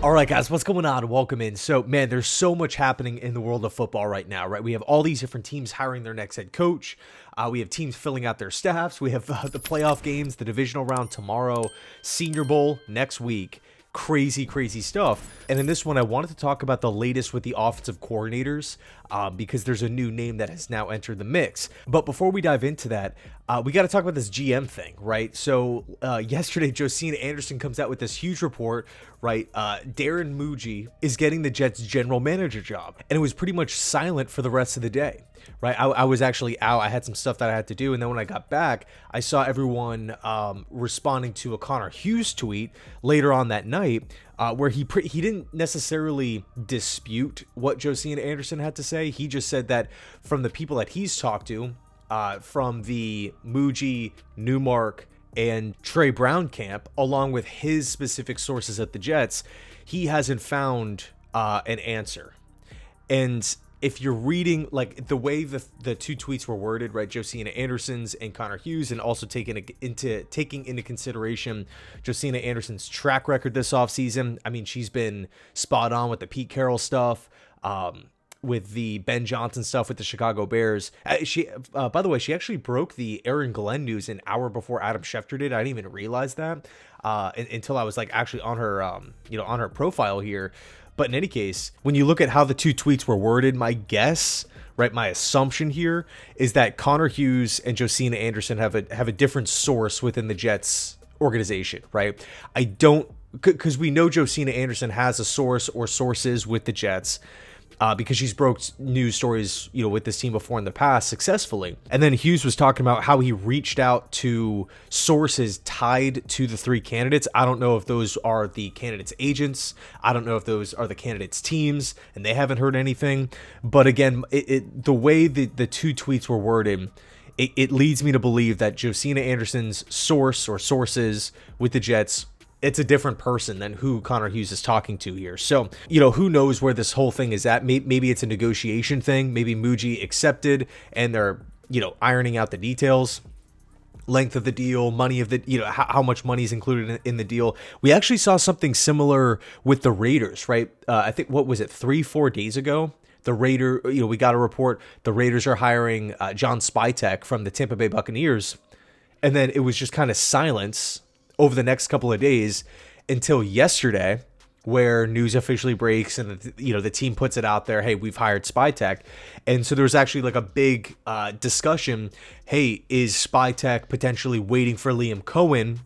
All right, guys, what's going on? Welcome in. So, man, there's so much happening in the world of football right now, right? We have all these different teams hiring their next head coach. We have teams filling out their staffs. We have the playoff games, the divisional round tomorrow, Senior Bowl next week. Crazy, crazy stuff. And in this one, I wanted to talk about the latest with the offensive coordinators because there's a new name that has now entered the mix. But before we dive into that, we got to talk about this GM thing, right? So yesterday, Josina Anderson comes out with this huge report, right? Darren Muji is getting the Jets general manager job. And it was pretty much silent for the rest of the day, right? I was actually out. I had some stuff that I had to do. And then when I got back, I saw everyone responding to a Connor Hughes tweet later on that night where he didn't necessarily dispute what Josina Anderson had to say. He just said that from the people that he's talked to, from the Muji, Newmark, and Trey Brown camp, along with his specific sources at the Jets, he hasn't found an answer. And if you're reading like the way the two tweets were worded, right, Josina Anderson's and Connor Hughes, and also taking into consideration Josina Anderson's track record this offseason. I mean, she's been spot on with the Pete Carroll stuff, with the Ben Johnson stuff with the Chicago Bears. She, by the way, she actually broke the Aaron Glenn news an hour before Adam Schefter did. I didn't even realize that until I was like actually on her, on her profile here. But in any case, when you look at how the two tweets were worded, my guess, right, my assumption here is that Connor Hughes and Josina Anderson have a different source within the Jets organization, right? I don't, because we know Josina Anderson has a source or sources with the Jets. Because she's broke news stories, with this team before in the past successfully. And then Hughes was talking about how he reached out to sources tied to the three candidates. I don't know if those are the candidates' agents. I don't know if those are the candidates' teams, and they haven't heard anything. But again, the way the two tweets were worded, it leads me to believe that Josina Anderson's source or sources with the Jets, it's a different person than who Connor Hughes is talking to here. So, who knows where this whole thing is at. Maybe it's a negotiation thing. Maybe Muji accepted and they're, ironing out the details, length of the deal, money of the, how much money is included in the deal. We actually saw something similar with the Raiders, right? I think, what was it, 3-4 days ago? The we got a report. The Raiders are hiring John Spytek from the Tampa Bay Buccaneers. And then it was just kind of silence over the next couple of days until yesterday, where news officially breaks and the team puts it out there, hey, we've hired Spytek. And so there was actually like a big discussion, hey, is Spytek potentially waiting for Liam Cohen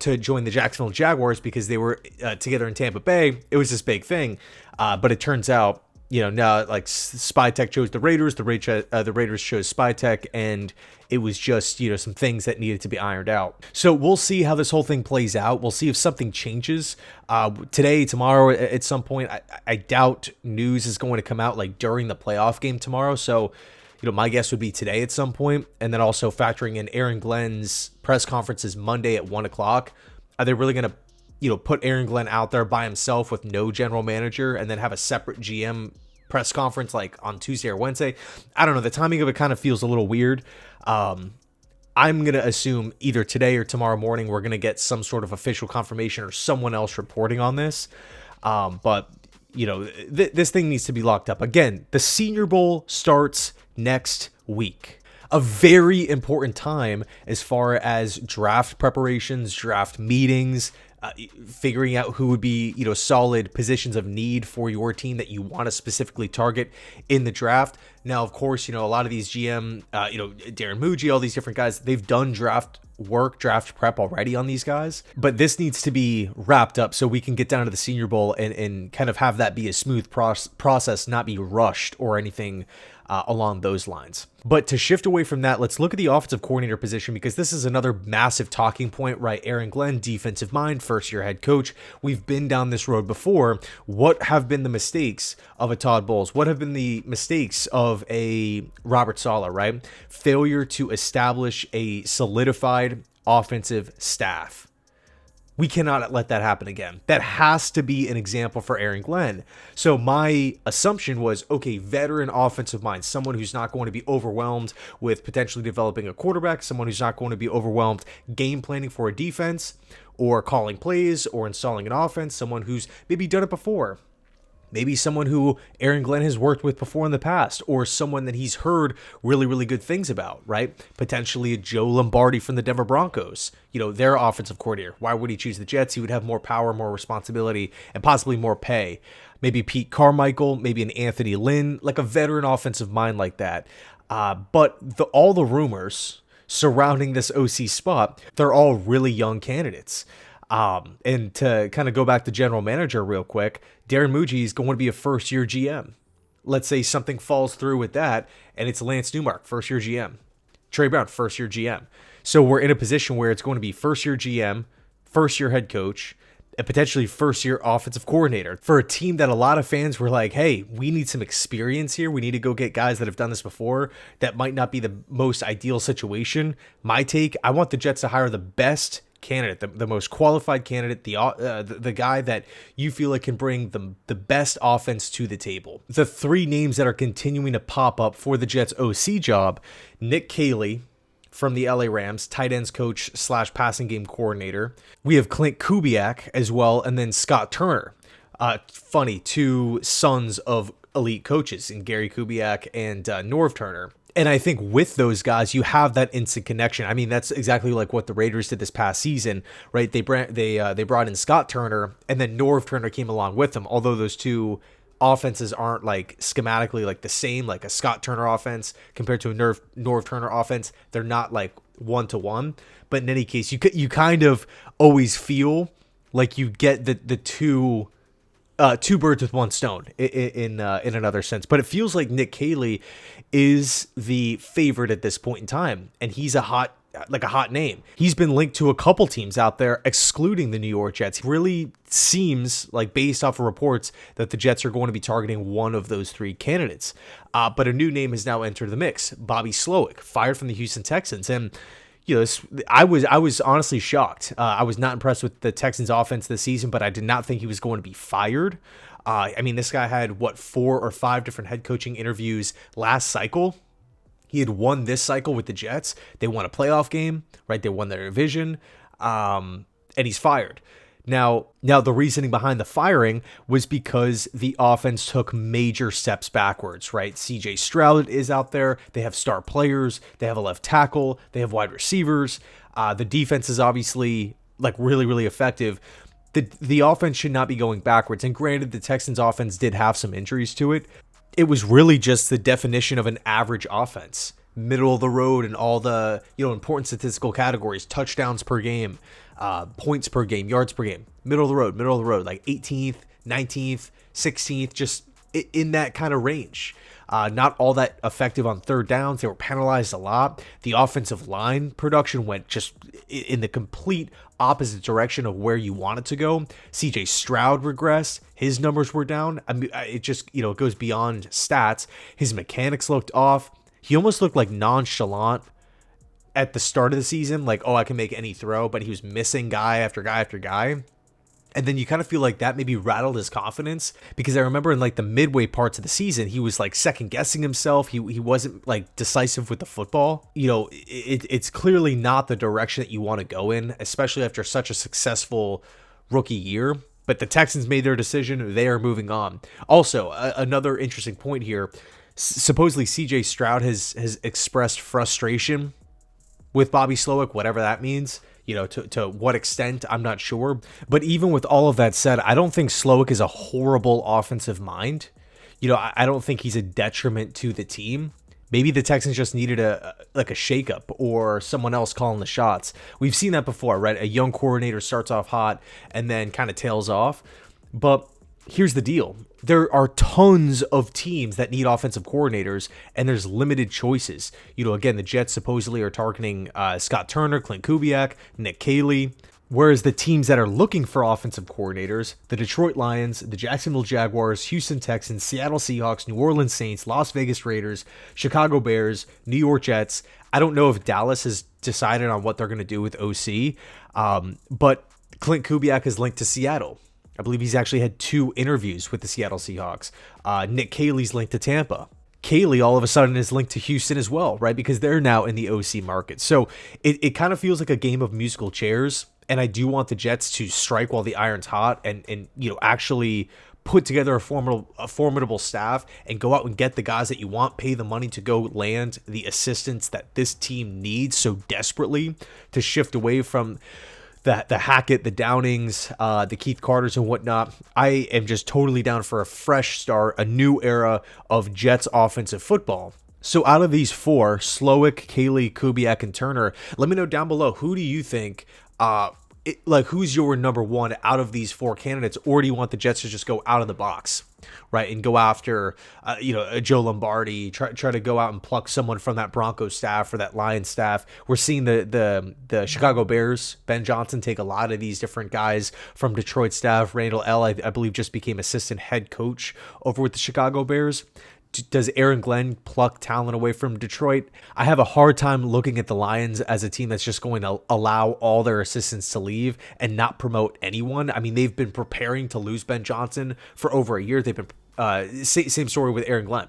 to join the Jacksonville Jaguars because they were together in Tampa Bay? It was this big thing, but it turns out, now like Spytek chose the Raiders, the Raiders chose Spytek, and it was just, some things that needed to be ironed out. So we'll see how this whole thing plays out. We'll see if something changes today, tomorrow, at some point. I doubt news is going to come out like during the playoff game tomorrow. So, my guess would be today at some point. And then also factoring in Aaron Glenn's press conferences Monday at 1:00. Are they really going to put Aaron Glenn out there by himself with no general manager and then have a separate GM press conference like on Tuesday or Wednesday? I don't know. The timing of it kind of feels a little weird. I'm going to assume either today or tomorrow morning, we're going to get some sort of official confirmation or someone else reporting on this. But this thing needs to be locked up. Again, the Senior Bowl starts next week. A very important time as far as draft preparations, draft meetings, figuring out who would be, solid positions of need for your team that you want to specifically target in the draft. Now, of course, a lot of these GM, Darren Muji, all these different guys, they've done draft prep already on these guys, but this needs to be wrapped up so we can get down to the Senior Bowl and kind of have that be a smooth process, not be rushed or anything along those lines. But to shift away from that, let's look at the offensive coordinator position, because this is another massive talking point, right? Aaron Glenn, defensive mind, first-year head coach. We've been down this road before. What have been the mistakes of a Todd Bowles? What have been the mistakes of a Robert Saleh, right? Failure to establish a solidified offensive staff. We cannot let that happen again. That has to be an example for Aaron Glenn. So my assumption was, okay, veteran offensive mind, someone who's not going to be overwhelmed with potentially developing a quarterback, someone who's not going to be overwhelmed game planning for a defense or calling plays or installing an offense, someone who's maybe done it before. Maybe someone who Aaron Glenn has worked with before in the past, or someone that he's heard really, really good things about, right? Potentially a Joe Lombardi from the Denver Broncos, their offensive coordinator. Why would he choose the Jets? He would have more power, more responsibility, and possibly more pay. Maybe Pete Carmichael, maybe an Anthony Lynn, like a veteran offensive mind like that. But all the rumors surrounding this OC spot, they're all really young candidates. And to kind of go back to general manager real quick, Darren Muji is going to be a first-year GM. Let's say something falls through with that, and it's Lance Newmark, first-year GM. Trey Brown, first-year GM. So we're in a position where it's going to be first-year GM, first-year head coach, and potentially first-year offensive coordinator for a team that a lot of fans were like, hey, we need some experience here. We need to go get guys that have done this before. That might not be the most ideal situation. My take, I want the Jets to hire the best candidate, the most qualified candidate, the guy that you feel like can bring the best offense to the table. The three names that are continuing to pop up for the Jets OC job: Nick Caley from the LA Rams, tight ends coach / passing game coordinator. We have Klint Kubiak as well, and then Scott Turner. Two sons of elite coaches in Gary Kubiak and Norv Turner. And I think with those guys, you have that instant connection. I mean, that's exactly like what the Raiders did this past season, right? They brought in Scott Turner, and then Norv Turner came along with them. Although those two offenses aren't like schematically like the same, like a Scott Turner offense compared to a Norv Turner offense, they're not like 1-to-1. But in any case, you kind of always feel like you get the two birds with one stone in another sense. But it feels like Nick Caley is the favorite at this point in time, and he's a hot name. He's been linked to a couple teams out there, excluding the New York Jets. It really seems like, based off of reports, that the Jets are going to be targeting one of those three candidates. But a new name has now entered the mix: Bobby Slowik, fired from the Houston Texans. And I was honestly shocked. I was not impressed with the Texans offense this season, but I did not think he was going to be fired. I mean, this guy had 4 or 5 different head coaching interviews last cycle. He had won this cycle with the Jets. They won a playoff game, right? They won their division, and he's fired. Now the reasoning behind the firing was because the offense took major steps backwards, right? CJ Stroud is out there. They have star players. They have a left tackle. They have wide receivers. The defense is obviously like really, really effective. The offense should not be going backwards. And granted, the Texans offense did have some injuries to it. It was really just the definition of an average offense, middle of the road in all the important statistical categories: touchdowns per game, points per game, yards per game, middle of the road, like 18th, 19th, 16th, just in that kind of range. Not all that effective on third downs. They were penalized a lot. The offensive line production went just in the complete opposite direction of where you want it to go. CJ Stroud regressed. His numbers were down. I mean, it just, it goes beyond stats. His mechanics looked off. He almost looked like nonchalant at the start of the season, like, oh, I can make any throw, but he was missing guy after guy after guy. And then you kind of feel like that maybe rattled his confidence, because I remember in like the midway parts of the season, he was like second guessing himself. He wasn't like decisive with the football. It's clearly not the direction that you want to go in, especially after such a successful rookie year. But the Texans made their decision. They are moving on. Also, another interesting point here. Supposedly CJ Stroud has expressed frustration with Bobby Slowik, whatever that means. To what extent, I'm not sure. But even with all of that said, I don't think Slowik is a horrible offensive mind. I don't think he's a detriment to the team. Maybe the Texans just needed a shakeup or someone else calling the shots. We've seen that before, right? A young coordinator starts off hot and then kind of tails off. But here's the deal. There are tons of teams that need offensive coordinators, and there's limited choices. Again, the Jets supposedly are targeting Scott Turner, Klint Kubiak, Nick Caley, whereas the teams that are looking for offensive coordinators, the Detroit Lions, the Jacksonville Jaguars, Houston Texans, Seattle Seahawks, New Orleans Saints, Las Vegas Raiders, Chicago Bears, New York Jets. I don't know if Dallas has decided on what they're going to do with OC, but Klint Kubiak is linked to Seattle. I believe he's actually had 2 interviews with the Seattle Seahawks. Nick Caley's linked to Tampa. Caley all of a sudden is linked to Houston as well, right? Because they're now in the OC market. So it kind of feels like a game of musical chairs. And I do want the Jets to strike while the iron's hot and actually put together a formidable staff and go out and get the guys that you want, pay the money to go land the assistants that this team needs so desperately to shift away from the Hackett, the Downings, the Keith Carters and whatnot. I am just totally down for a fresh start, a new era of Jets offensive football. So out of these 4, Slowik, Caley, Kubiak, and Turner, let me know down below, who do you think, who's your number 1 out of these 4 candidates, or do you want the Jets to just go out of the box, right, and go after, a Joe Lombardi, try to go out and pluck someone from that Broncos staff or that Lions staff? We're seeing the Chicago Bears, Ben Johnson, take a lot of these different guys from Detroit staff. Randall L., I believe, just became assistant head coach over with the Chicago Bears. Does Aaron Glenn pluck talent away from Detroit? I have a hard time looking at the Lions as a team that's just going to allow all their assistants to leave and not promote anyone. I mean, they've been preparing to lose Ben Johnson for over a year. They've been same story with Aaron Glenn.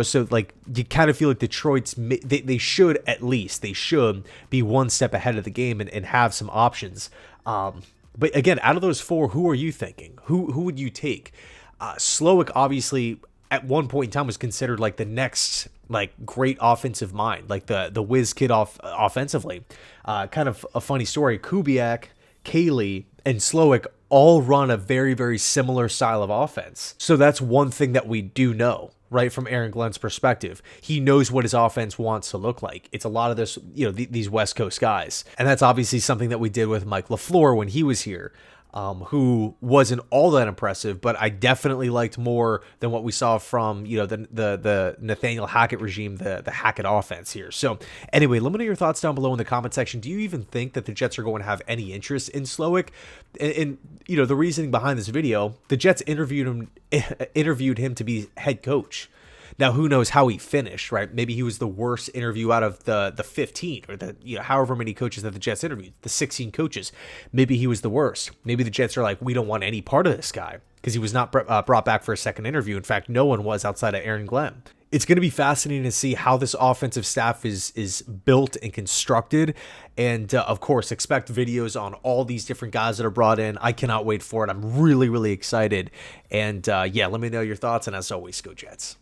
So like you kind of feel like Detroit's they should be one step ahead of the game and have some options. But again, out of those 4, who are you thinking? Who would you take? Slowik obviously at one point in time was considered like the next like great offensive mind, like the whiz kid offensively. Kind of a funny story. Kubiak, Caley, and Slowik all run a very, very similar style of offense. So that's one thing that we do know, right, from Aaron Glenn's perspective. He knows what his offense wants to look like. It's a lot of this, these West Coast guys. And that's obviously something that we did with Mike LaFleur when he was here. Who wasn't all that impressive, but I definitely liked more than what we saw from, the Nathaniel Hackett regime, the Hackett offense here. So anyway, let me know your thoughts down below in the comment section. Do you even think that the Jets are going to have any interest in Slowik? And the reasoning behind this video, the Jets interviewed him to be head coach. Now, who knows how he finished, right? Maybe he was the worst interview out of the 15 or the however many coaches that the Jets interviewed, the 16 coaches. Maybe he was the worst. Maybe the Jets are like, we don't want any part of this guy because he was not brought back for a second interview. In fact, no one was outside of Aaron Glenn. It's going to be fascinating to see how this offensive staff is built and constructed. And of course, expect videos on all these different guys that are brought in. I cannot wait for it. I'm really, really excited. And let me know your thoughts. And as always, go Jets.